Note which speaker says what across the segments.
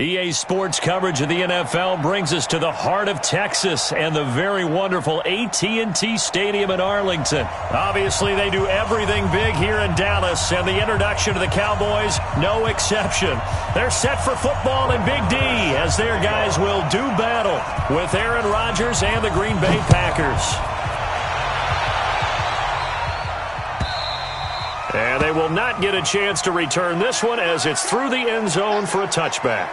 Speaker 1: EA Sports coverage of the NFL brings us to the heart of Texas and the very wonderful AT&T Stadium in Arlington. Obviously, they do everything big here in Dallas, and the introduction to the Cowboys, no exception. They're set for football in Big D as their guys will do battle with Aaron Rodgers and the Green Bay Packers. And they will not get a chance to return this one as it's through the end zone for a touchback.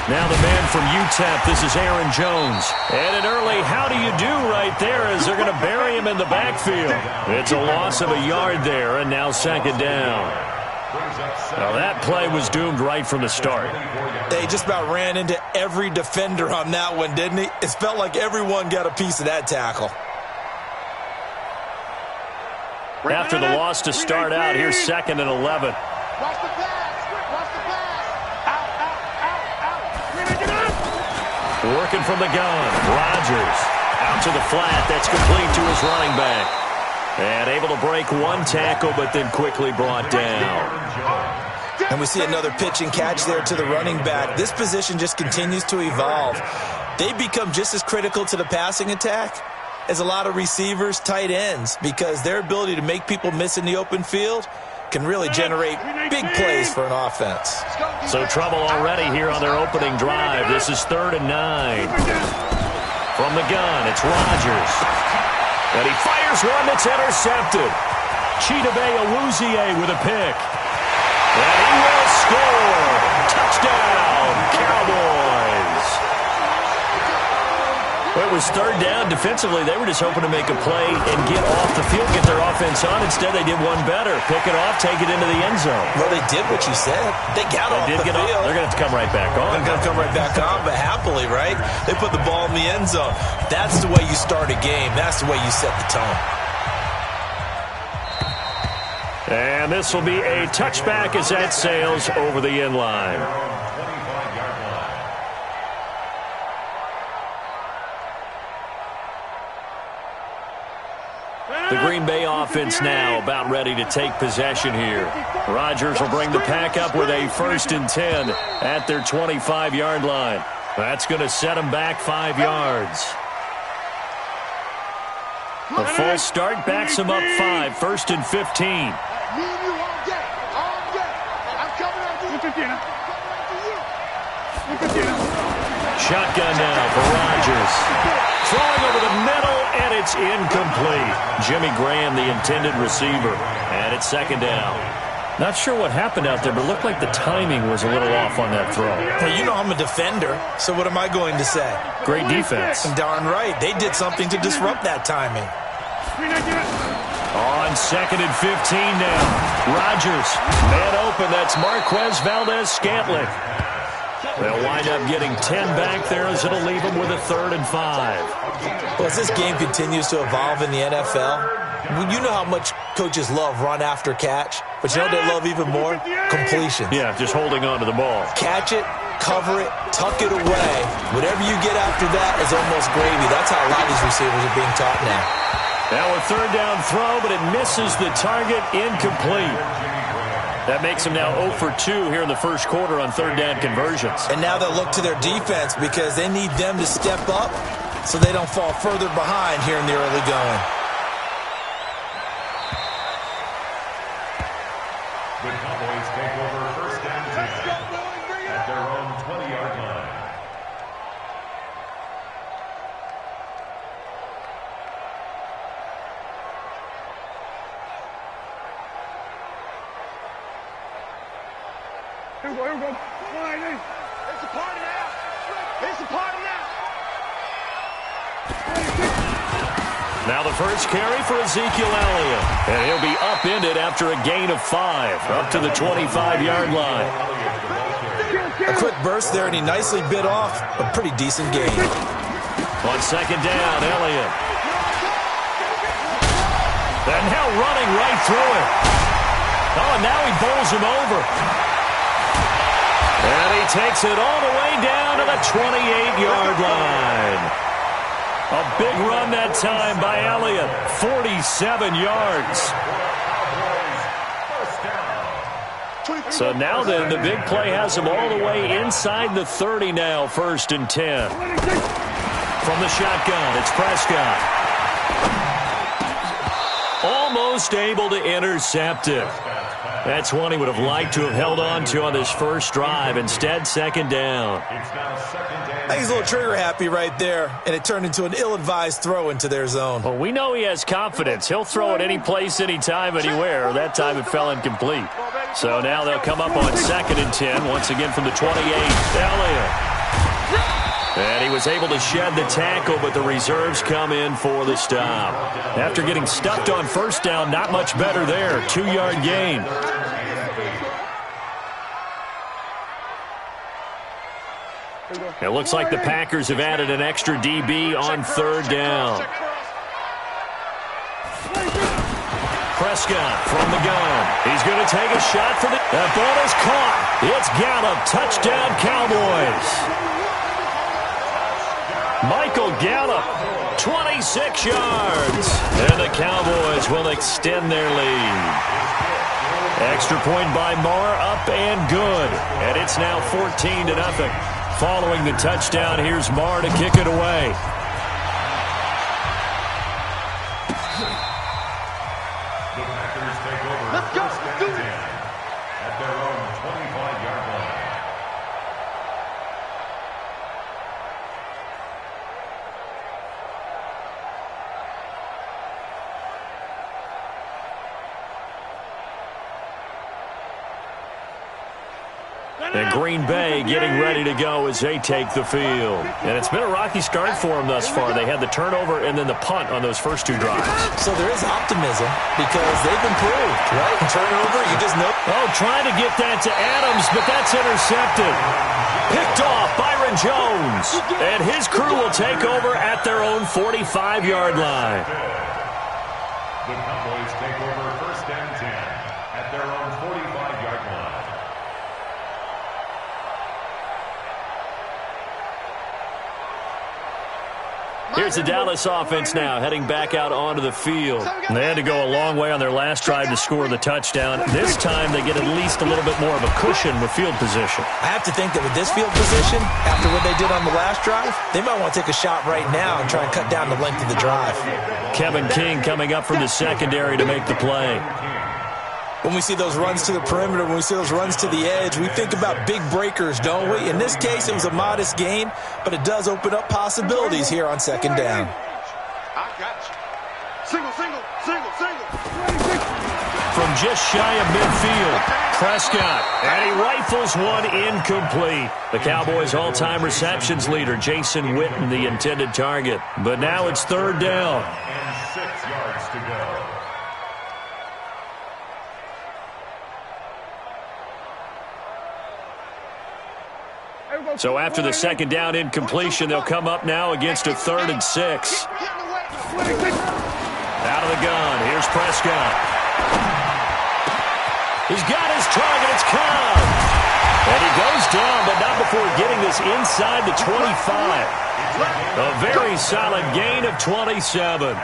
Speaker 1: Now the man from UTEP, this is Aaron Jones. And an early how do you do right there as they're going to bury him in the backfield. It's a loss of a yard there, and now second down. Now that play was doomed right from the start.
Speaker 2: They just about ran into every defender on that one, didn't he? It felt like everyone got a piece of that tackle.
Speaker 1: After the loss to start out, here's 2nd and 11.
Speaker 3: Watch the pass. Watch the pass.
Speaker 1: Working from the gun. Rodgers out to the flat. That's complete to his running back. And able to break one tackle, but then quickly brought down.
Speaker 2: And we see another pitch and catch there to the running back. This position just continues to evolve. They become just as critical to the passing attack as a lot of receivers, tight ends, because their ability to make people miss in the open field can really generate big plays for an offense.
Speaker 1: So trouble already here on their opening drive. This is 3rd and 9. From the gun, it's Rodgers. And he fires one that's intercepted. Chidobe Awuzie with a pick. And he will score. Touchdown, Cowboys. Well, it was 3rd down. Defensively, they were just hoping to make a play and get off the field, get their offense on. Instead, they did one better. Pick it off, take it into the end zone.
Speaker 2: Well, they did what you said. They got off the field.
Speaker 1: They're going to have to come right back on.
Speaker 2: They're going to come right back on, but happily, right? They put the ball in the end zone. That's the way you start a game. That's the way you set the tone.
Speaker 1: And this will be a touchback as that sails over the end line. The Green Bay offense now about ready to take possession here. Rodgers will bring the pack up with a 1st and 10 at their 25-yard line. That's going to set them back 5 yards. A false start backs them up 5, 1st and 15. Shotgun now for Rodgers. Throwing over the middle, and it's incomplete. Jimmy Graham, the intended receiver, and it's 2nd down. Not sure what happened out there, but it looked like the timing was a little off on that throw.
Speaker 2: Well, you know I'm a defender, so what am I going to say?
Speaker 1: Great defense.
Speaker 2: Darn right. They did something to disrupt that timing.
Speaker 1: On 2nd and 15 now. Rodgers, man open. That's Marquez Valdez-Scantling. They'll wind up getting 10 back there as it'll leave them with a 3rd and 5.
Speaker 2: Well, as this game continues to evolve in the NFL, you know how much coaches love run after catch, but you know what they love even more? Completions.
Speaker 1: Yeah, just holding on to the ball.
Speaker 2: Catch it, cover it, tuck it away. Whatever you get after that is almost gravy. That's how a lot of these receivers are being taught now.
Speaker 1: Now a 3rd down throw, but it misses the target, incomplete. That makes them now 0 for 2 here in the first quarter on 3rd down conversions.
Speaker 2: And now they'll look to their defense because they need them to step up so they don't fall further behind here in the early going.
Speaker 4: The Cowboys take over 1st and 10 at their own 20-yard line.
Speaker 3: Here we go. It's a party now. It's a party now.
Speaker 1: Now the first carry for Ezekiel Elliott. And he'll be upended after a gain of 5, up to the 25-yard line.
Speaker 2: A quick burst there, and he nicely bit off a pretty decent gain.
Speaker 1: On second down, Elliott. And now running right through it. Oh, and now he bowls him over. And he takes it all the way down to the 28-yard line. A big run that time by Elliott. 47 yards. So now then, the big play has him all the way inside the 30 now, 1st and 10. From the shotgun, it's Prescott. Almost able to intercept it. That's one he would have liked to have held on to on this first drive. Instead, second down.
Speaker 2: I think he's a little trigger happy right there, and it turned into an ill-advised throw into their zone.
Speaker 1: Well, we know he has confidence. He'll throw it any place, anytime, anywhere. That time it fell incomplete. So now they'll come up on 2nd and 10, once again from the 28. Elliott. And he was able to shed the tackle, but the reserves come in for the stop. After getting stuffed on first down, not much better there. 2-yard gain. It looks like the Packers have added an extra DB on 3rd down. Prescott from the gun. He's going to take a shot for the... That ball is caught. It's Gallup. Touchdown, Cowboys. Michael Gallup, 26 yards. And the Cowboys will extend their lead. Extra point by Marr, up and good. And it's now 14-0. Following the touchdown, here's Marr to kick it away.
Speaker 4: The Packers take over. Let's go. Let's do it. At their own 25-yard line.
Speaker 1: And Green Bay getting ready to go as they take the field. And it's been a rocky start for them thus far. They had the turnover and then the punt on those first 2 drives.
Speaker 2: So there is optimism because they've improved, right? Turnover, you just know.
Speaker 1: Oh, trying to get that to Adams, but that's intercepted. Picked off, Byron Jones. And his crew will take over at their own 45-yard line.
Speaker 4: The Cowboys take over 1st and 10 at their own 45-yard line.
Speaker 1: Here's the Dallas offense now, heading back out onto the field. And they had to go a long way on their last drive to score the touchdown. This time they get at least a little bit more of a cushion with field position.
Speaker 2: I have to think that with this field position, after what they did on the last drive, they might want to take a shot right now and try and cut down the length of the drive.
Speaker 1: Kevin King coming up from the secondary to make the play.
Speaker 2: When we see those runs to the perimeter, when we see those runs to the edge, we think about big breakers, don't we? In this case, it was a modest gain, but it does open up possibilities here on 2nd down.
Speaker 3: I got you. Single, single, single, single.
Speaker 1: From just shy of midfield, Prescott, and he rifles one incomplete. The Cowboys' all-time receptions leader, Jason Witten, the intended target. But now it's 3rd down.
Speaker 4: And 6 yards to go.
Speaker 1: So after the 2nd down incompletion, they'll come up now against a 3rd and 6. Out of the gun, here's Prescott. He's got his target, it's Cobb. And he goes down, but not before getting this inside the 25. A very solid gain of 27.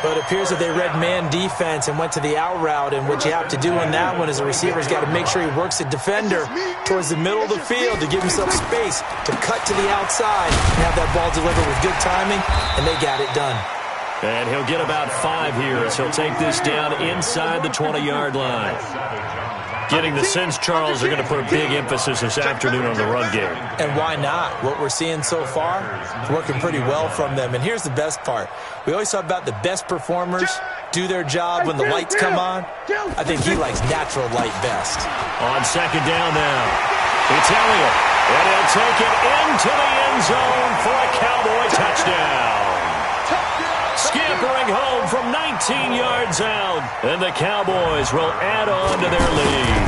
Speaker 2: But it appears that they read man defense and went to the out route, and what you have to do on that one is the receiver's got to make sure he works the defender towards the middle of the field to give himself space to cut to the outside and have that ball delivered with good timing, and they got it done.
Speaker 1: And he'll get about 5 here as he'll take this down inside the 20-yard line. Getting the sense Charles are going to put a big emphasis this afternoon on the run game.
Speaker 2: And why not? What we're seeing so far is working pretty well from them. And here's the best part. We always talk about the best performers do their job when the lights come on. I think he likes natural light best.
Speaker 1: On 2nd down now, it's Elliott. And he'll take it into the end zone for a Cowboy touchdown. Scampering home from 19 yards out, and the Cowboys will add on to their lead.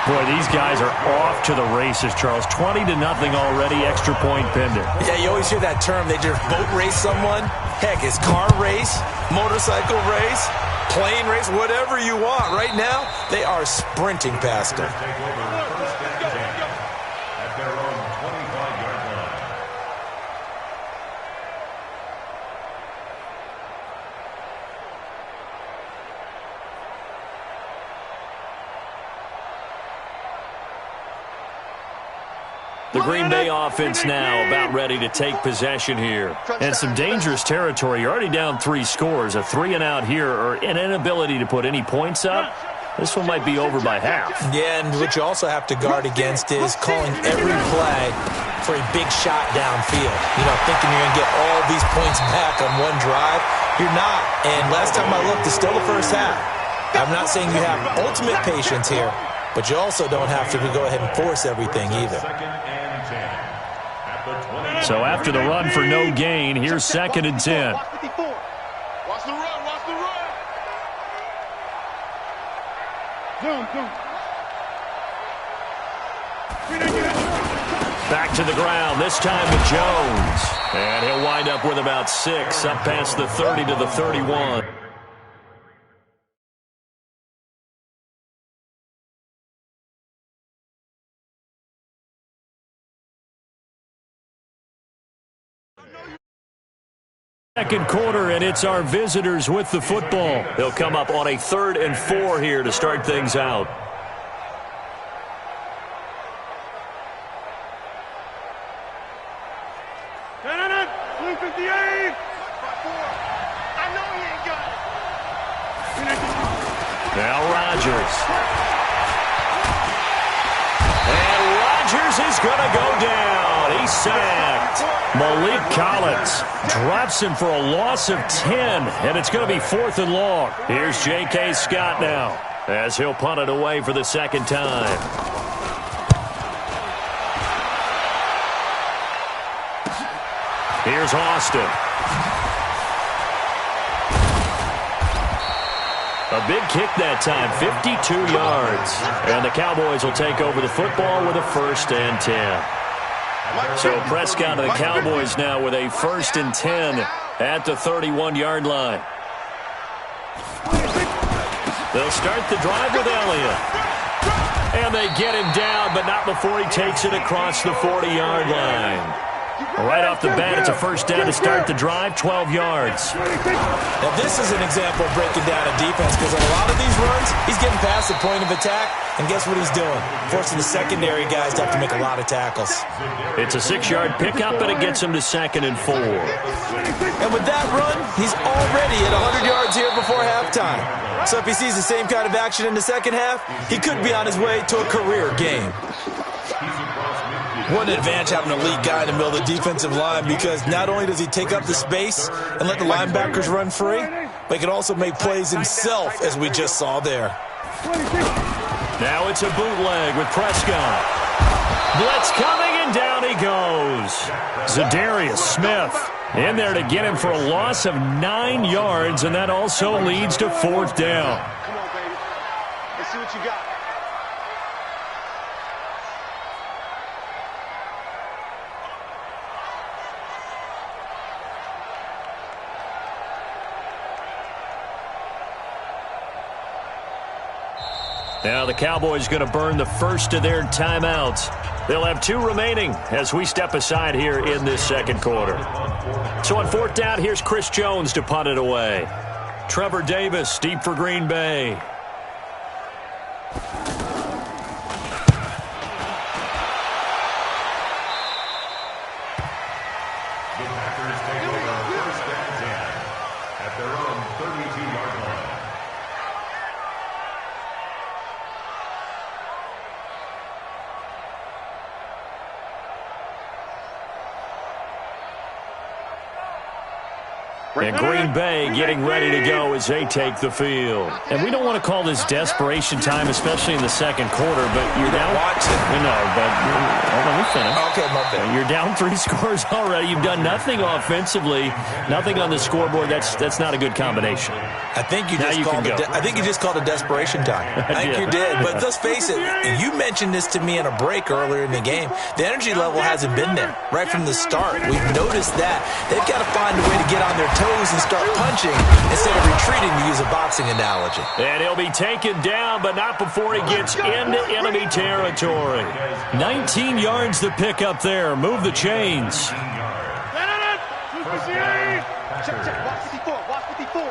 Speaker 1: Boy, these guys are off to the races, Charles. 20-0 already, extra point pending.
Speaker 2: Yeah, you always hear that term. They just boat race someone. Heck, it's car race, motorcycle race, plane race, whatever you want. Right now, they are sprinting past them.
Speaker 1: The Green Bay offense now about ready to take possession here. And some dangerous territory. You're already down 3 scores. A 3-and-out here or an inability to put any points up. This one might be over by half.
Speaker 2: Yeah, and what you also have to guard against is calling every play for a big shot downfield. You know, thinking you're going to get all these points back on one drive. You're not. And last time I looked, it's still the first half. I'm not saying you have ultimate patience here, but you also don't have to go ahead and force everything either.
Speaker 1: So after the run for no gain, here's 2nd and 10.
Speaker 3: Watch the run, watch the run. Zoom.
Speaker 1: Back to the ground, this time with Jones. And he'll wind up with about 6, up past the 30 to the 31. Second quarter, and it's our visitors with the football. They'll come up on a 3rd and 4 here to start things out.
Speaker 3: Blue 58. I know he ain't got it.
Speaker 1: Now Rodgers. And Rodgers is going to go down. He's sacked. Malik Collins drops him for a loss of 10, and it's going to be 4th and long. Here's J.K. Scott now as he'll punt it away for the second time. Here's Austin. A big kick that time, 52 yards. And the Cowboys will take over the football with a 1st and 10. So Prescott and the Cowboys now with a 1st and 10 at the 31-yard line. They'll start the drive with Elliott. And they get him down, but not before he takes it across the 40-yard line. Right off the bat, it's a 1st down to start the drive, 12 yards.
Speaker 2: Now, this is an example of breaking down a defense because on a lot of these runs, he's getting past the point of attack, and guess what he's doing? Forcing the secondary guys to have to make a lot of tackles.
Speaker 1: It's a 6-yard pickup, and it gets him to 2nd and 4.
Speaker 2: And with that run, he's already at 100 yards here before halftime. So if he sees the same kind of action in the second half, he could be on his way to a career game. What an advantage having an elite guy in the middle of the defensive line because not only does he take up the space and let the linebackers run free, but he can also make plays himself, as we just saw there.
Speaker 1: Now it's a bootleg with Prescott. Blitz coming, and down he goes. Zadarius Smith in there to get him for a loss of 9 yards, and that also leads to 4th down.
Speaker 3: Come on, baby. Let's see what you got.
Speaker 1: Now the Cowboys going to burn the first of their timeouts. They'll have 2 remaining as we step aside here in this second quarter. So on 4th down, here's Chris Jones to punt it away. Trevor Davis deep for Green Bay.
Speaker 4: The Packers take over 1st and 10 at their own 32-yard line.
Speaker 1: And Green Bay getting ready to go as they take the field. And we don't want to call this desperation time, especially in the second quarter, but you're down.
Speaker 2: Watch it.
Speaker 1: No, but hold on, we finish.
Speaker 2: Okay, my bad.
Speaker 1: You're down 3 scores already. You've done nothing offensively, nothing on the scoreboard. That's not a good combination.
Speaker 2: I think you just called a desperation time. I think you did. But let's face it, you mentioned this to me in a break earlier in the game. The energy level hasn't been there right from the start. We've noticed that. They've got to find a way to get on their toes and start punching instead of retreating, to use a boxing analogy.
Speaker 1: And he'll be taken down, but not before he gets into enemy territory. 19 yards to pick up there. Move the chains.
Speaker 3: Check. Watch 54. Watch 54.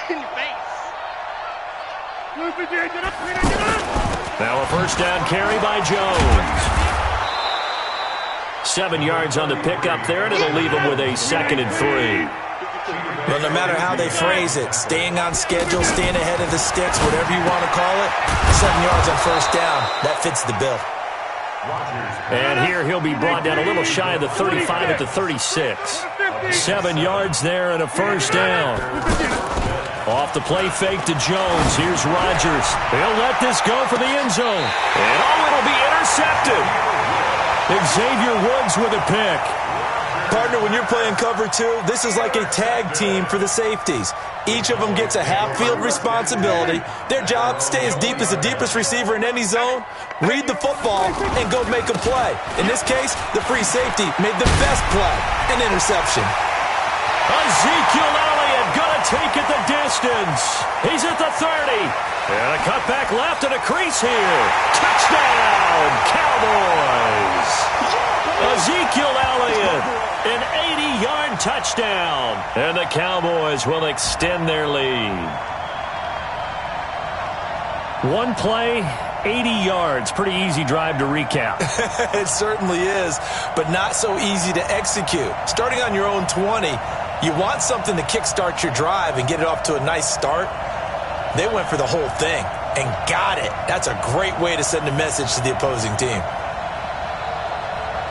Speaker 3: In your face.
Speaker 1: Now a first down carry by Jones. 7 yards on the pickup there, and it'll leave him with a 2nd and 3.
Speaker 2: Well, no matter how they phrase it, staying on schedule, staying ahead of the sticks, whatever you want to call it, 7 yards on first down, that fits the bill.
Speaker 1: And here he'll be brought down a little shy of the 35 at the 36. 7 yards there and a first down. Off the play fake to Jones. Here's Rodgers. He'll let this go for the end zone. And it'll be intercepted. Xavier Woods with a pick.
Speaker 2: Partner, when you're playing cover 2, this is like a tag team for the safeties. Each of them gets a half-field responsibility. Their job, stay as deep as the deepest receiver in any zone, read the football, and go make a play. In this case, the free safety made the best play, an interception.
Speaker 1: Ezekiel Elliott gonna take it the distance. He's at the 30. And a cutback left and a crease here. Touchdown, Cowboys. Ezekiel Elliott, an 80-yard touchdown. And the Cowboys will extend their lead. One play, 80 yards. Pretty easy drive to recap.
Speaker 2: It certainly is, but not so easy to execute. Starting on your own 20, you want something to kickstart your drive and get it off to a nice start. They went for the whole thing and got it. That's a great way to send a message to the opposing team.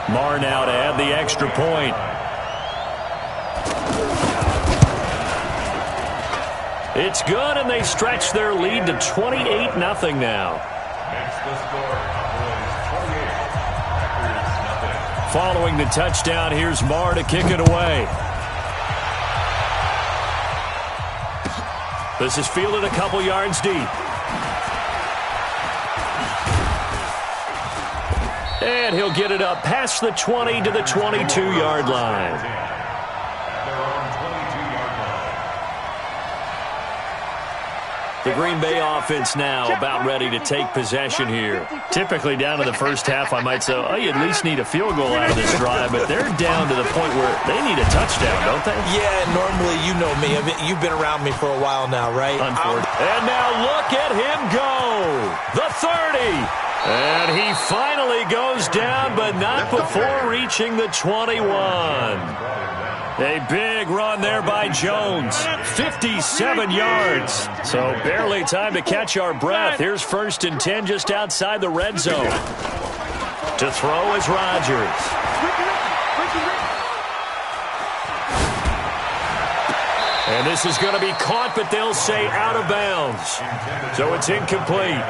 Speaker 1: Marr now to add the extra point. It's good, and they stretch their lead to 28-0 now.
Speaker 4: Makes the score Cowboys 28, Packers 0.
Speaker 1: Following the touchdown, here's Marr to kick it away. This is fielded a couple yards deep. And he'll get it up past the 20 to the 22-yard line. The Green Bay offense now about ready to take possession here. Typically down to the first half, I might say, oh, you at least need a field goal out of this drive, but they're down to the point where they need a touchdown, don't they?
Speaker 2: Yeah, normally, you know me. I mean, you've been around me for a while now, right?
Speaker 1: And now look at him go. The 30. And he finally goes down, but not before reaching the 21. A big run there by Jones. 57 yards. So barely time to catch our breath. Here's 1st and 10 just outside the red zone. To throw is Rodgers. And this is going to be caught, but they'll say out of bounds. So it's incomplete.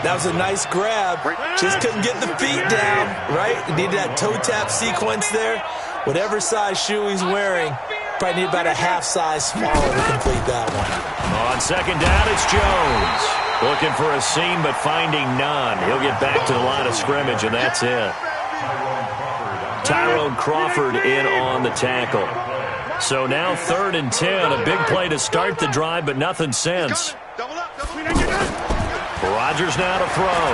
Speaker 2: That was a nice grab. Just couldn't get the feet down, right? Needed that toe tap sequence there. Whatever size shoe he's wearing, probably need about a half-size smaller to complete that one.
Speaker 1: On 2nd down, it's Jones. Looking for a seam, but finding none. He'll get back to the line of scrimmage, and that's it. Tyrone Crawford in on the tackle. So now 3rd and 10. A big play to start the drive, but nothing since. Rodgers now to throw.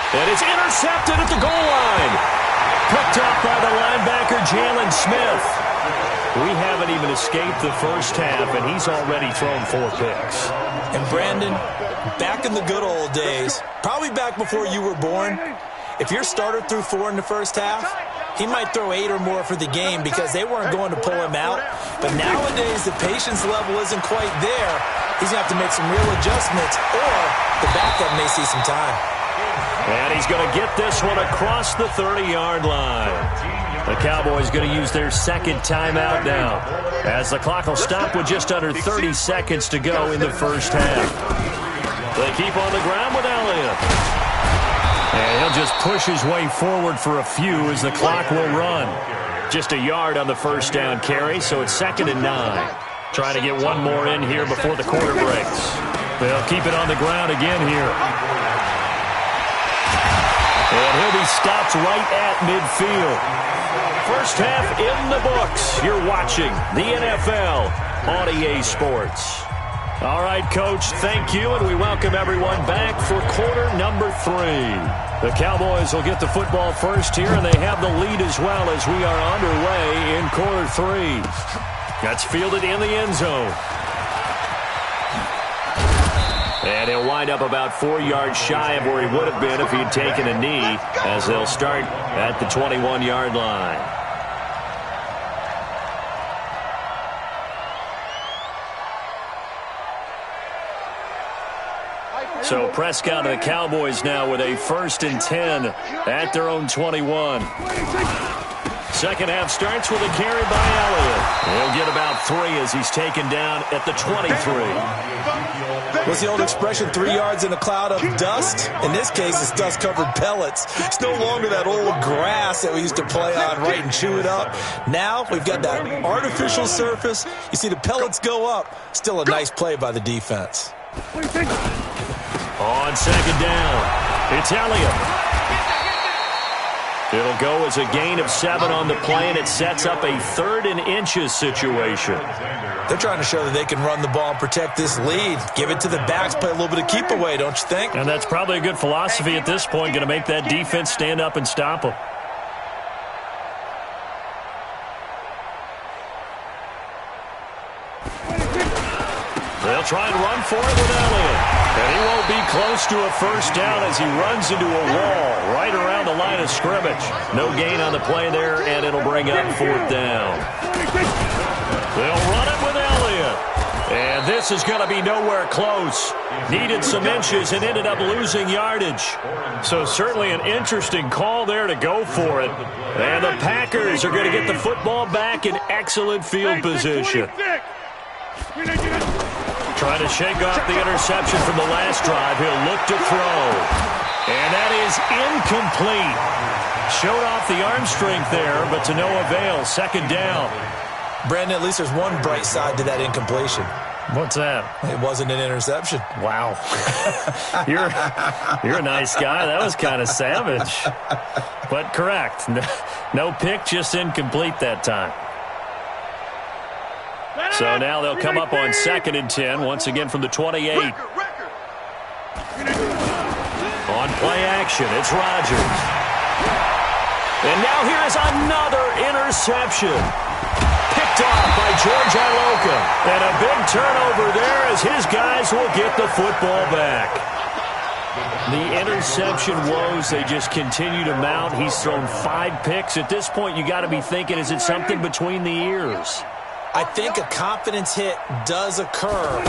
Speaker 1: And it's intercepted at the goal line. Picked up by the linebacker, Jalen Smith. We haven't even escaped the first half, and he's already thrown 4 picks.
Speaker 2: And Brandon, back in the good old days, probably back before you were born, if your starter threw 4 in the first half, he might throw 8 or more for the game because they weren't going to pull him out. But nowadays, the patience level isn't quite there. He's going to have to make some real adjustments, or the backup may see some time.
Speaker 1: And he's going to get this one across the 30-yard line. The Cowboys going to use their 2nd timeout now, as the clock will stop with just under 30 seconds to go in the first half. They keep on the ground with Elliott. And he'll just push his way forward for a few as the clock will run. Just a yard on the first down carry, so it's 2nd and 9. Trying to get one more in here before the quarter breaks. They'll keep it on the ground again here. And he'll be stopped right at midfield. First half in the books. You're watching the NFL on EA Sports. All right, Coach, thank you, and we welcome everyone back for quarter number 3. The Cowboys will get the football first here, and they have the lead as well as we are underway in quarter 3. That's fielded in the end zone. And he'll wind up about 4 yards shy of where he would have been if he'd taken a knee, as they'll start at the 21-yard line. So Prescott and the Cowboys now with a 1st and 10 at their own 21. Second half starts with a carry by Elliott. He'll get about 3 as he's taken down at the 23.
Speaker 2: What's the old expression, 3 yards in a cloud of dust? In this case, it's dust-covered pellets. It's no longer that old grass that we used to play on, right, and chew it up. Now we've got that artificial surface. You see the pellets go up. Still a nice play by the defense.
Speaker 1: On second down, it's Elliott. It'll go as a gain of 7 on the play, and it sets up a 3rd and inches situation.
Speaker 2: They're trying to show that they can run the ball and protect this lead. Give it to the backs, play a little bit of keep away, don't you think?
Speaker 1: And that's probably a good philosophy at this point, going to make that defense stand up and stop them. They'll try and run for it with Elliott. And he won't be close to a first down as he runs into a wall right around the line of scrimmage. No gain on the play there, and it'll bring up 4th down. They'll run it with Elliott. And this is going to be nowhere close. Needed some inches and ended up losing yardage. So certainly an interesting call there to go for it. And the Packers are going to get the football back in excellent field position. Trying to shake off the interception from the last drive. He'll look to throw. And that is incomplete. Showed off the arm strength there, but to no avail. 2nd down.
Speaker 2: Brandon, at least there's one bright side to that incompletion.
Speaker 1: What's that?
Speaker 2: It wasn't an interception.
Speaker 1: Wow. You're a nice guy. That was kind of savage. But correct. No pick, just incomplete that time. So now they'll come up on 2nd and 10, once again from the 28. On play action, it's Rodgers. And now here is another interception. Picked off by George Iloka. And a big turnover there as his guys will get the football back. The interception woes, they just continue to mount. He's thrown 5 picks. At this point, you got to be thinking, is it something between the ears?
Speaker 2: I think a confidence hit does occur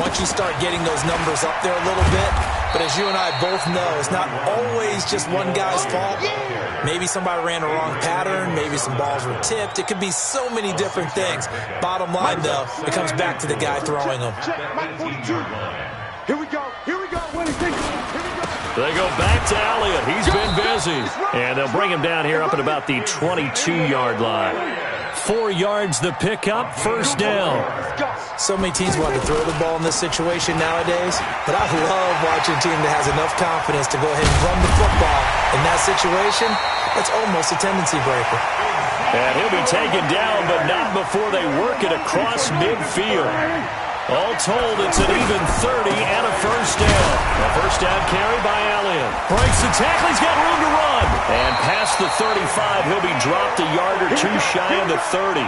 Speaker 2: once you start getting those numbers up there a little bit. But as you and I both know, it's not always just one guy's fault. Maybe somebody ran a wrong pattern. Maybe some balls were tipped. It could be so many different things. Bottom line, though, it comes back to the guy throwing them.
Speaker 3: Here we go. Here we go.
Speaker 1: They go back to Elliott. He's been busy. And they'll bring him down here up at about the 22-yard line. 4 yards the pickup, 1st down.
Speaker 2: So many teams want to throw the ball in this situation nowadays, but I love watching a team that has enough confidence to go ahead and run the football. In that situation, that's almost a tendency breaker.
Speaker 1: And he'll be taken down, but not before they work it across midfield. All told, it's an even 30 and a 1st down. A 1st down carry by Elliott. Breaks the tackle, he's got room to run. And past the 35, he'll be dropped a yard or 2 shy of the 30.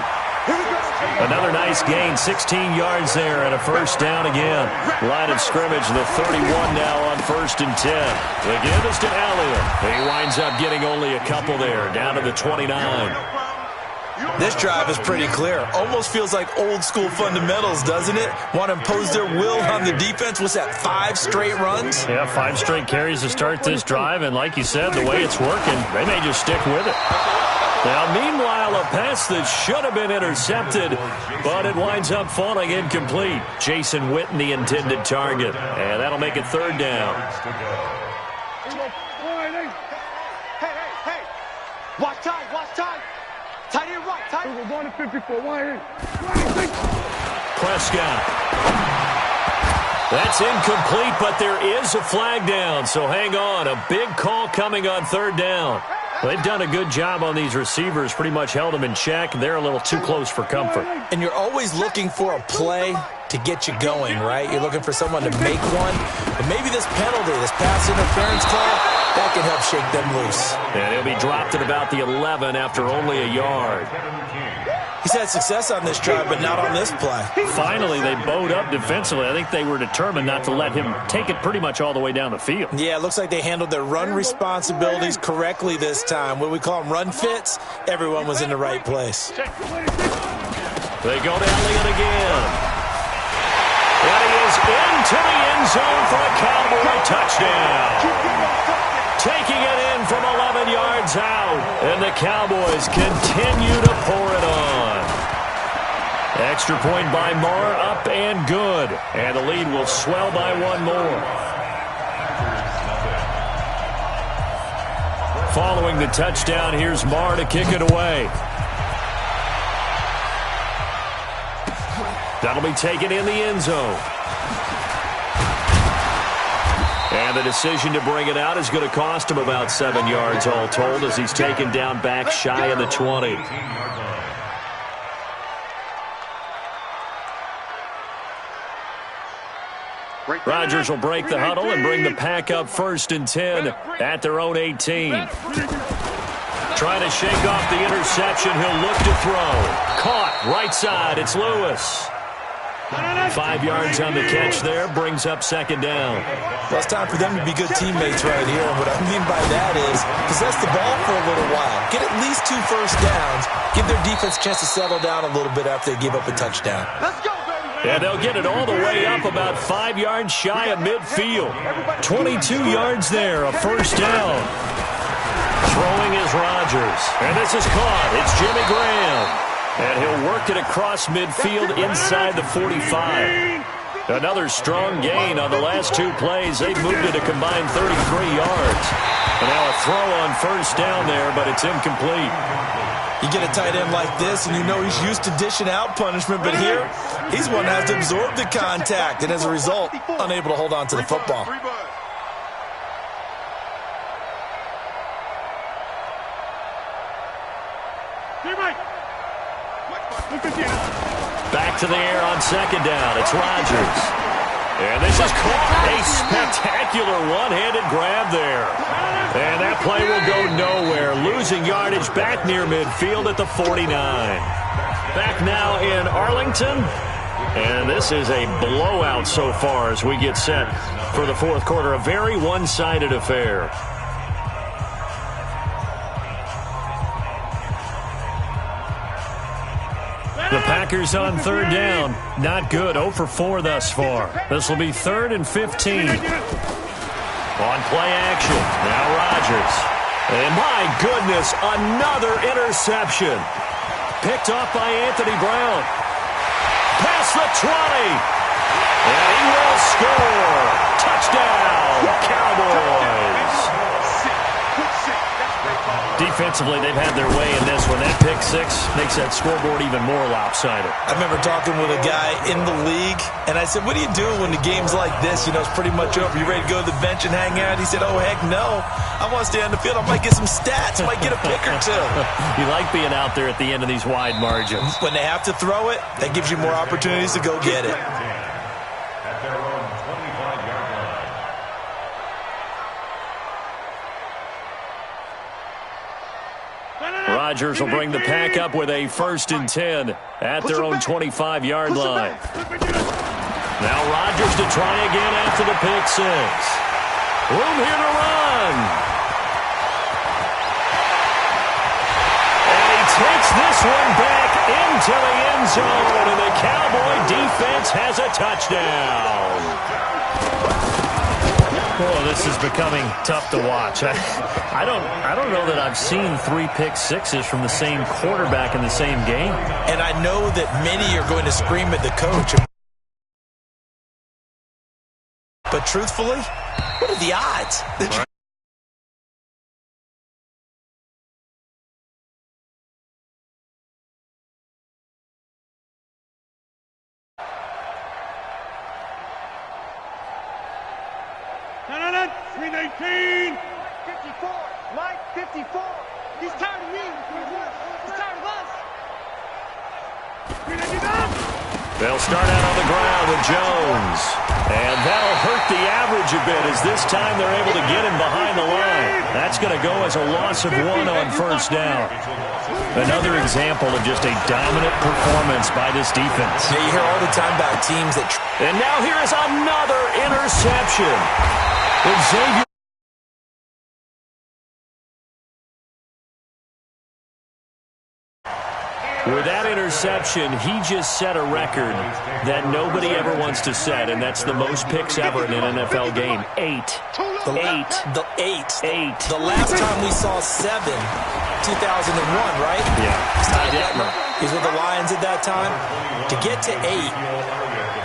Speaker 1: Another nice gain, 16 yards there and a 1st down again. Line of scrimmage, the 31 now on 1st and 10. The give is to Elliott. He winds up getting only a couple there, down to the 29.
Speaker 2: This drive is pretty clear. Almost feels like old school fundamentals, doesn't it? Want to impose their will on the defense. What's that, 5 straight runs?
Speaker 1: Yeah, 5 straight carries to start this drive. And like you said, the way it's working, they may just stick with it. Now, meanwhile, a pass that should have been intercepted, but it winds up falling incomplete. Jason Witten, the intended target. And that'll make it third down.
Speaker 3: Hey. Watch time. Tight end right, tight. We're going to 54.
Speaker 1: Prescott. That's incomplete, but there is a flag down, so hang on. A big call coming on third down. They've done a good job on these receivers, pretty much held them in check. They're a little too close for comfort.
Speaker 2: And you're always looking for a play to get you going, right? You're looking for someone to make one. But maybe this penalty, this pass interference call, that can help shake them loose.
Speaker 1: And he'll be dropped at about the 11 after only a yard.
Speaker 2: He's had success on this drive, but not on this play.
Speaker 1: Finally, they bowed up defensively. I think they were determined not to let him take it pretty much all the way down the field.
Speaker 2: Yeah, it looks like they handled their run responsibilities correctly this time. What we call them run fits, everyone was in the right place.
Speaker 1: They go to Elliott again. And he is into the end zone for a Cowboy touchdown. Taking it in from 11 yards out. And the Cowboys continue to pour it on. Extra point by Marr, up and good. And the lead will swell by one more. Following the touchdown, here's Marr to kick it away. That'll be taken in the end zone. And the decision to bring it out is going to cost him about 7 yards all told as he's taken down back shy of the 20. Rodgers will break the huddle and bring the pack up 1st and 10 at their own 18. Trying to shake off the interception. He'll look to throw. Caught right side. It's Lewis. 5 yards on the catch there. Brings up 2nd down.
Speaker 2: Well, it's time for them to be good teammates right here. And what I mean by that is possess the ball for a little while. Get at least 2 first downs. Give their defense a chance to settle down a little bit after they give up a touchdown.
Speaker 3: Let's go, baby.
Speaker 1: And they'll get it all the way up about 5 yards shy of midfield. 22 yards there, a first down. Throwing is Rodgers. And this is caught. It's Jimmy Graham. And he'll work it across midfield inside the 45. Another strong gain on the last 2 plays. They've moved it a combined 33 yards. And now a throw on first down there, but it's incomplete.
Speaker 2: You get a tight end like this, and you know he's used to dishing out punishment, but here, he's one that has to absorb the contact, and as a result, unable to hold on to the football.
Speaker 1: Back to the air on 2nd down. It's Rodgers. And this is caught. A spectacular one-handed grab there. And that play will go nowhere. Losing yardage back near midfield at the 49. Back now in Arlington. And this is a blowout so far as we get set for the 4th quarter. A very one-sided affair. The Packers on 3rd down. Not good. 0 for 4 thus far. This will be 3rd and 15. On play action. Now Rodgers. And my goodness, another interception. Picked off by Anthony Brown. Past the 20. And he will score. Touchdown, Cowboys. Defensively, they've had their way in this one. That pick 6 makes that scoreboard even more lopsided.
Speaker 2: I remember talking with a guy in the league, and I said, what do you do when the game's like this? You know, it's pretty much over. You ready to go to the bench and hang out? He said, oh, heck no. I want to stay on the field. I might get some stats. I might get a pick or 2.
Speaker 1: You like being out there at the end of these wide margins.
Speaker 2: When they have to throw it, that gives you more opportunities to go get it.
Speaker 4: At their own 25-yard line.
Speaker 1: Rodgers will bring the pack up with a 1st and 10 at their own 25-yard line. Now Rodgers to try again after the pick 6. Room here to run. And he takes this one back into the end zone, and the Cowboy defense has a touchdown. Oh, this is becoming tough to watch. I don't know that I've seen 3 pick-sixes from the same quarterback in the same game.
Speaker 2: And I know that many are going to scream at the coach. But truthfully, what are the odds?
Speaker 3: No, 319. 54. Mike, 54. He's tired of me. He's tired of us. 399.
Speaker 1: They'll start out on the ground with Jones. And that'll hurt the average a bit as this time they're able to get him behind the line. That's going to go as a loss of 1 on first down. Another example of just a dominant performance by this defense.
Speaker 2: Yeah, you hear all the time about teams that...
Speaker 1: And now here is another interception. Xavier. With that interception, he just set a record that nobody ever wants to set, and that's the most picks ever in an NFL game. 8.
Speaker 2: The last time we saw 7, 2001, right?
Speaker 1: Yeah.
Speaker 2: He's with the Lions at that time. To get to 8,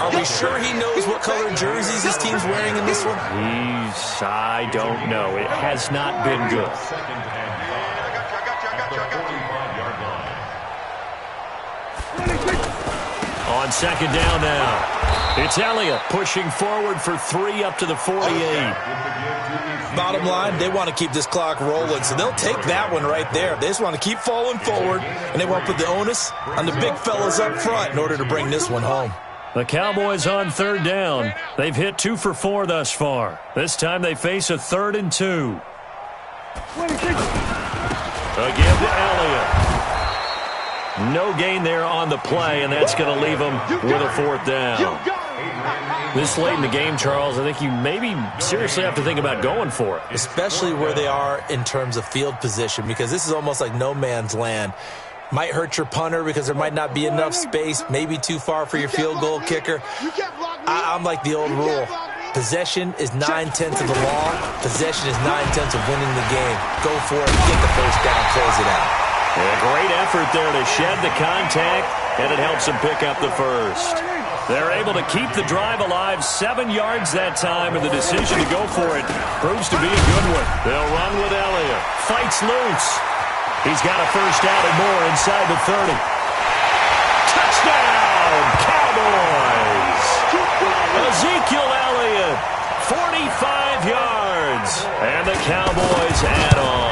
Speaker 2: are we sure he knows what color jerseys his team's wearing in this one?
Speaker 1: I don't know. It has not been good. On second down now. It's Elliott pushing forward for 3 up to the 48.
Speaker 2: Bottom line, they want to keep this clock rolling, so they'll take that one right there. They just want to keep falling forward, and they want to put the onus on the big fellas up front in order to bring this one home.
Speaker 1: The Cowboys on third down. They've hit 2 for 4 thus far. This time they face a 3rd and 2. Again to Elliott. No gain there on the play, and that's going to leave them with a 4th down. This late in the game, Charles, I think you maybe seriously have to think about going for it.
Speaker 2: Especially where they are in terms of field position, because this is almost like no man's land. Might hurt your punter because there might not be enough space, maybe too far for your field goal kicker. I'm like the old rule. Possession is 9/10 of the law. Possession is 9/10 of winning the game. Go for it, get the first down, close it out.
Speaker 1: A great effort there to shed the contact, and it helps them pick up the first. They're able to keep the drive alive, 7 yards that time, and the decision to go for it proves to be a good one. They'll run with Elliott. Fights loose. He's got a first down and more inside the 30. Touchdown, Cowboys! Ezekiel Elliott, 45 yards, and the Cowboys add on.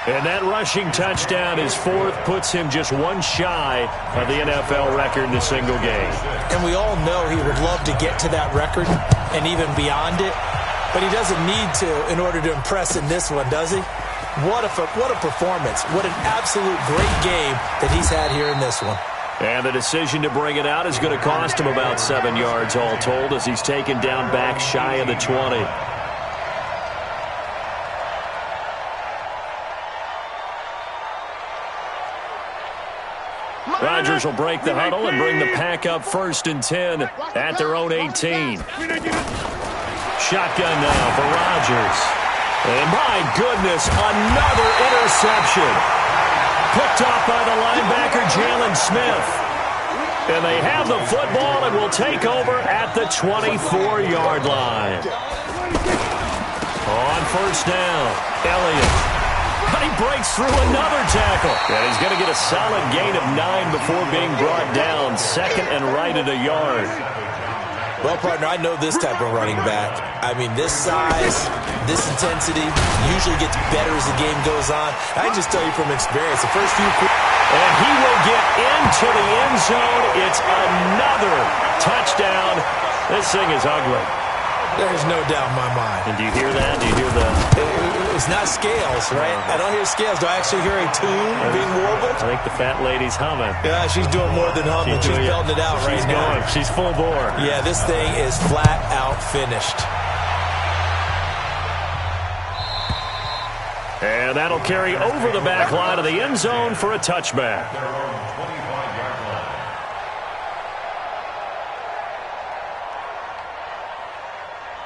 Speaker 1: And that rushing touchdown, his 4th, puts him just 1 shy of the NFL record in a single game.
Speaker 2: And we all know he would love to get to that record and even beyond it, but he doesn't need to in order to impress in this one, does he? What a performance. What an absolute great game that he's had here in this one.
Speaker 1: And the decision to bring it out is going to cost him about 7 yards all told as he's taken down back shy of the 20. Rodgers will break the huddle and bring the pack up 1st and 10 at their own 18. Shotgun now for Rodgers. And my goodness, another interception. Picked off by the linebacker, Jalen Smith. And they have the football and will take over at the 24-yard line. On first down, Elliott. But he breaks through another tackle. And he's going to get a solid gain of 9 before being brought down. 2nd and right at a yard.
Speaker 2: Well, partner, I know this type of running back. I mean, this size, this intensity usually gets better as the game goes on. I can just tell you from experience, the first few...
Speaker 1: And he will get into the end zone. It's another touchdown. This thing is ugly.
Speaker 2: There's no doubt in my mind.
Speaker 1: And do you hear that? Do you hear the...
Speaker 2: It's not scales, right? I don't hear scales. Do I actually hear a tune being warbled?
Speaker 1: I think the fat lady's humming.
Speaker 2: Yeah, she's doing more than humming. She's belting it out right now.
Speaker 1: She's full bore.
Speaker 2: Yeah, this thing is flat out finished.
Speaker 1: And that'll carry over the back line of the end zone for a touchback.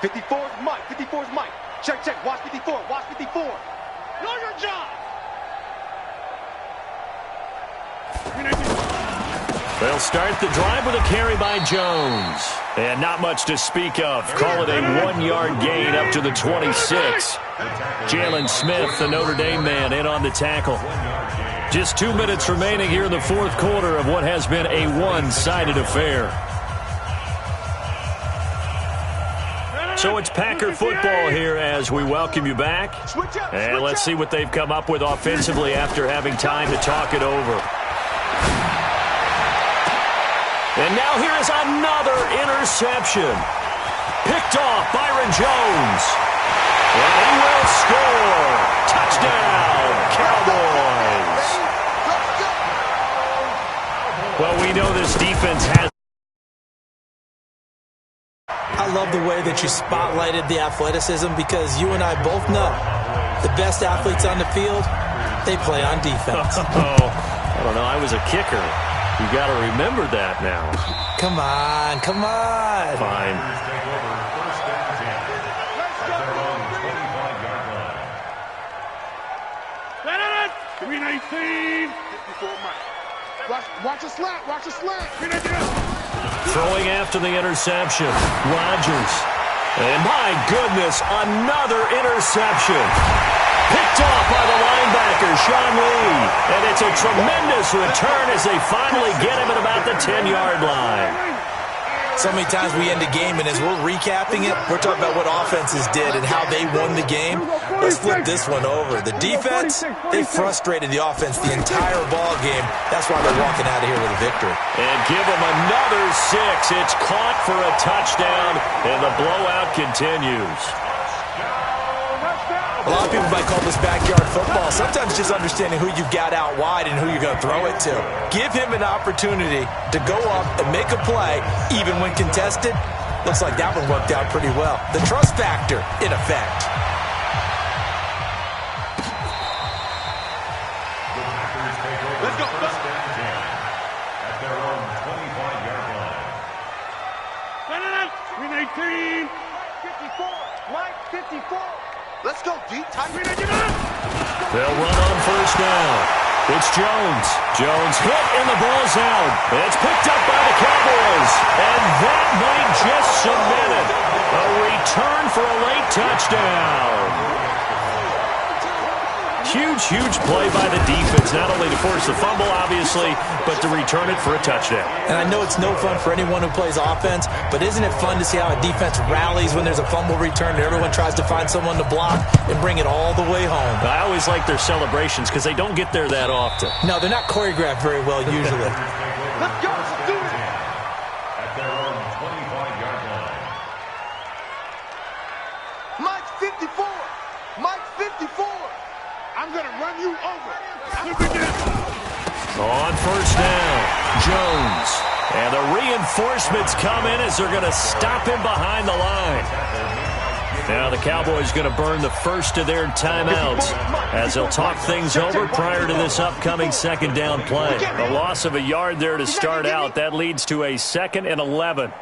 Speaker 3: 54 is Mike. 54 is Mike. Check, check. Watch 54. Watch 54. Know your job.
Speaker 1: They'll start the drive with a carry by Jones. And not much to speak of. Call it a 1-yard gain up to the 26. Jalen Smith, the Notre Dame man, in on the tackle. Just 2 minutes remaining here in the fourth quarter of what has been a one-sided affair. So it's Packer football here as we welcome you back. And let's see what they've come up with offensively after having time to talk it over. And now here is another interception. Picked off Byron Jones. And he will score. Touchdown, Cowboys. Well, we know this defense has...
Speaker 2: I love the way that you spotlighted the athleticism because you and I both know the best athletes on the field, they play on defense.
Speaker 1: I don't know. I was a kicker. You got to remember that now.
Speaker 2: Come on, come on.
Speaker 1: Fine.
Speaker 3: 319. 54 Mike. Watch a slant. Watch a slant.
Speaker 1: Throwing after the interception. Rodgers. And my goodness, another interception. Picked off by the linebacker, Sean Lee. And it's a tremendous return as they finally get him at about the 10-yard line.
Speaker 2: So many times we end a game, and as we're recapping it, we're talking about what offenses did and how they won the game. Let's flip this one over. The defense, they frustrated the offense the entire ball game. That's why they're walking out of here with a victory.
Speaker 1: And give them another 6. It's caught for a touchdown, and the blowout continues.
Speaker 2: A lot of people might call this backyard football. Sometimes just understanding who you got out wide and who you're going to throw it to. Give him an opportunity to go up and make a play, even when contested. Looks like that one worked out pretty well. The trust factor in effect.
Speaker 3: Let's go.
Speaker 4: At their own 25-yard line.
Speaker 3: 319. 54. Mike, 54. Let's go, D.
Speaker 1: They'll run on first down. It's Jones. Jones hit and the ball's out. It's picked up by the Cowboys. And that might just cement it. A return for a late touchdown. Huge, huge play by the defense, not only to force the fumble, obviously, but to return it for a touchdown.
Speaker 2: And I know it's no fun for anyone who plays offense, but isn't it fun to see how a defense rallies when there's a fumble return and everyone tries to find someone to block and bring it all the way home?
Speaker 1: I always like their celebrations because they don't get there that often.
Speaker 2: No, they're not choreographed very well usually.
Speaker 3: Let's go. Let's do it.
Speaker 4: At their own 25-yard line.
Speaker 3: Mike, 54. Mike, 54. I'm going to run you over.
Speaker 1: On first down, Jones. And the reinforcements come in as they're going to stop him behind the line. Now the Cowboys going to burn the first of their timeouts as they'll talk things over prior to this upcoming second down play. A loss of a yard there to start out. That leads to a 2nd and 11.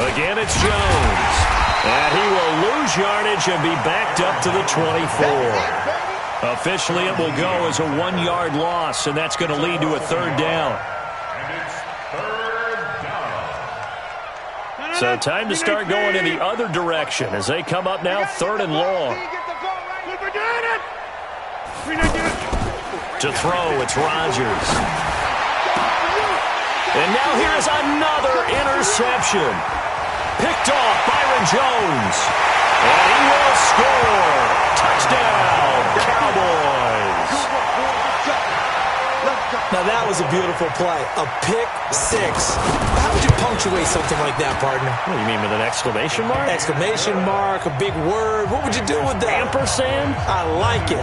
Speaker 1: Again, it's Jones. And he will lose yardage and be backed up to the 24. Officially, it will go as a 1-yard loss, and that's going to lead to a 3rd down.
Speaker 4: And it's 3rd down.
Speaker 1: So time to start going in the other direction as they come up now 3rd and long. To throw, it's Rodgers. And now here's another interception. Picked off Byron Jones. And he will score. Touchdown, Cowboys.
Speaker 2: Now that was a beautiful play. A pick 6. How would you punctuate something like that, partner?
Speaker 1: What do you mean, with an exclamation mark?
Speaker 2: Exclamation mark, a big word. What would you do with that?
Speaker 1: Ampersand?
Speaker 2: I like it.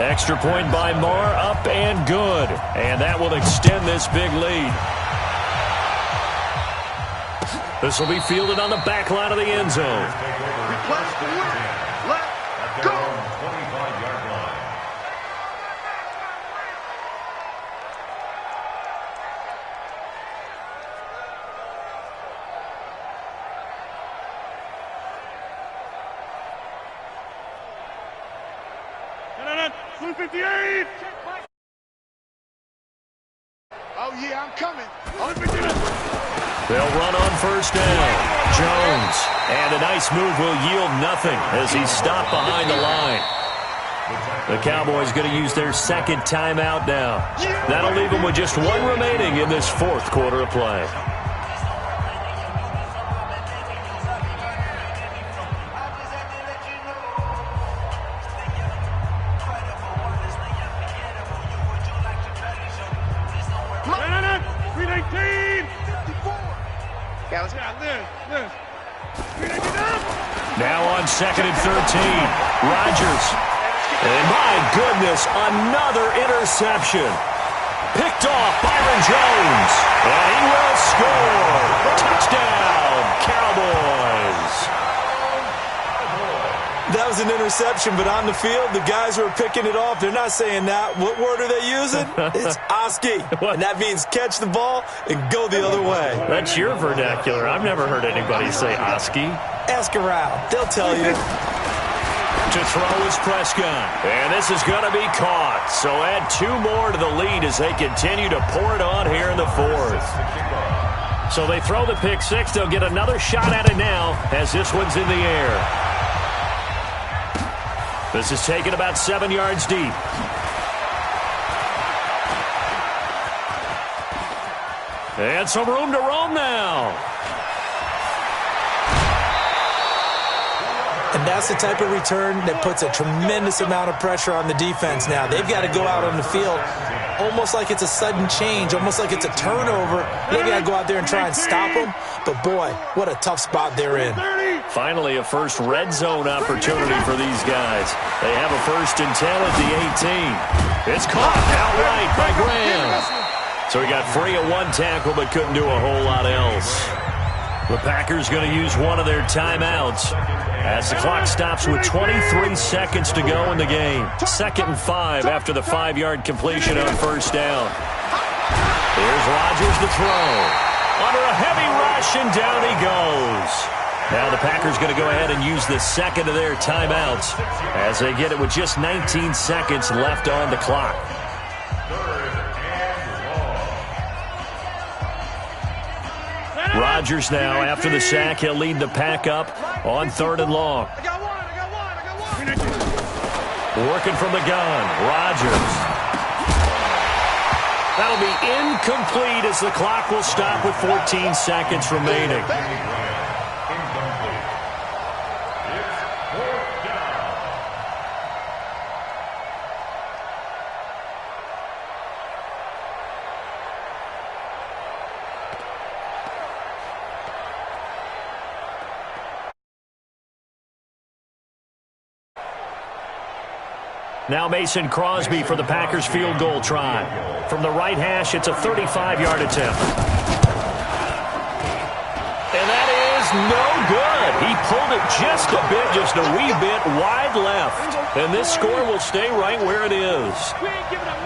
Speaker 1: Extra point by Marr, up and good. And that will extend this big lead. This will be fielded on the back line of the end zone.
Speaker 3: Request the win. Let's go.
Speaker 4: 25-yard line.
Speaker 3: 258. Oh, yeah, I'm coming. 159.
Speaker 1: They'll run on first down. Jones. And a nice move will yield nothing as he's stopped behind the line. The Cowboys going to use their second timeout now. That'll leave them with just one remaining in this fourth quarter of play. Now on 2nd and 13, Rodgers. And my goodness, another interception. Picked off Byron Jones. And he will score. Touchdown, Cowboys.
Speaker 2: That was an interception, but on the field, the guys who are picking it off, they're not saying that. What word are they using? It's Oski. And that means catch the ball and go the other way.
Speaker 1: That's your vernacular. I've never heard anybody say Oski.
Speaker 2: Ask around. They'll tell you.
Speaker 1: To throw is Prescott. And this is going to be caught. So add 2 more to the lead as they continue to pour it on here in the fourth. So they throw the pick six. They'll get another shot at it now as this one's in the air. This is taken about 7 yards deep. And some room to roam now.
Speaker 2: And that's the type of return that puts a tremendous amount of pressure on the defense now. They've got to go out on the field almost like it's a sudden change, almost like it's a turnover. They've got to go out there and try and stop them. But, boy, what a tough spot they're in.
Speaker 1: Finally, a first red zone opportunity for these guys. They have a 1st and 10 at the 18. It's caught outright by Graham. So he got free of 1 tackle but couldn't do a whole lot else. The Packers going to use one of their timeouts as the clock stops with 23 seconds to go in the game. 2nd and 5 after the 5-yard completion on first down. Here's Rodgers to throw. Under a heavy rush, and down he goes. Now the Packers going to go ahead and use the second of their timeouts as they get it with just 19 seconds left on the clock. Rodgers now, after the sack, he'll lead the pack up on 3rd and long. Working from the gun, Rodgers. That'll be incomplete as the clock will stop with 14 seconds remaining. Now Mason Crosby for the Packers field goal try. From the right hash, it's a 35-yard attempt. And that is no good. He pulled it just a wee bit wide left. And this score will stay right where it is.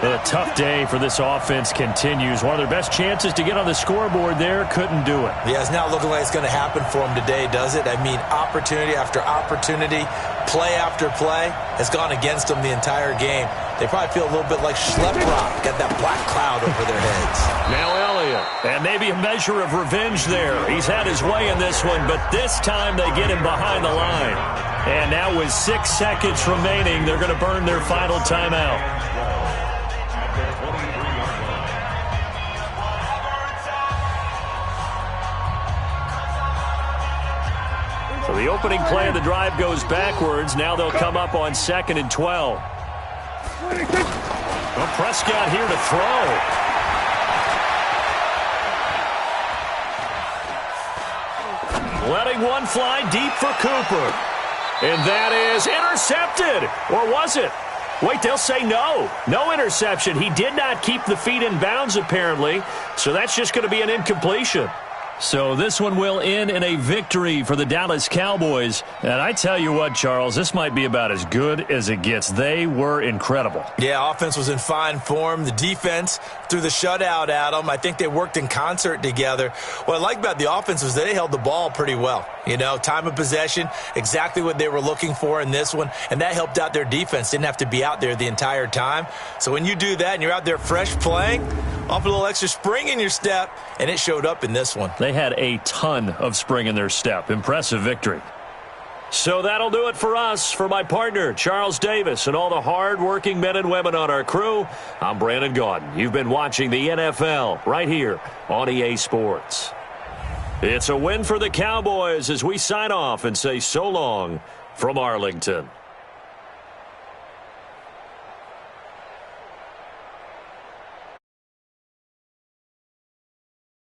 Speaker 1: A tough day for this offense continues. One of their best chances to get on the scoreboard there, couldn't do it.
Speaker 2: Yeah, it's not looking like it's going to happen for them today, does it? I mean, opportunity after opportunity, play after play has gone against them the entire game. They probably feel a little bit like Schlep Rock, got that black cloud over their heads.
Speaker 1: Now Elliott, and maybe a measure of revenge there. He's had his way in this one, but this time they get him behind the line. And now with 6 seconds remaining, they're going to burn their final timeout. So the opening play of the drive goes backwards. Now they'll come up on 2nd and 12. Well, Prescott here to throw. Letting one fly deep for Cooper. And that is intercepted. Or was it? Wait, they'll say no. No interception. He did not keep the feet in bounds, apparently. So that's just going to be an incompletion. So this one will end in a victory for the Dallas Cowboys. And I tell you what, Charles, this might be about as good as it gets. They were incredible.
Speaker 2: Yeah, offense was in fine form. The defense threw the shutout at them. I think they worked in concert together. What I like about the offense was they held the ball pretty well. You know, time of possession, exactly what they were looking for in this one. And that helped out their defense. Didn't have to be out there the entire time. So when you do that and you're out there fresh playing, off a little extra spring in your step, and it showed up in this one.
Speaker 1: They had a ton of spring in their step. Impressive victory. So that'll do it for us. For my partner, Charles Davis, and all the hard-working men and women on our crew, I'm Brandon Gaudin. You've been watching the NFL right here on EA Sports. It's a win for the Cowboys as we sign off and say so long from Arlington.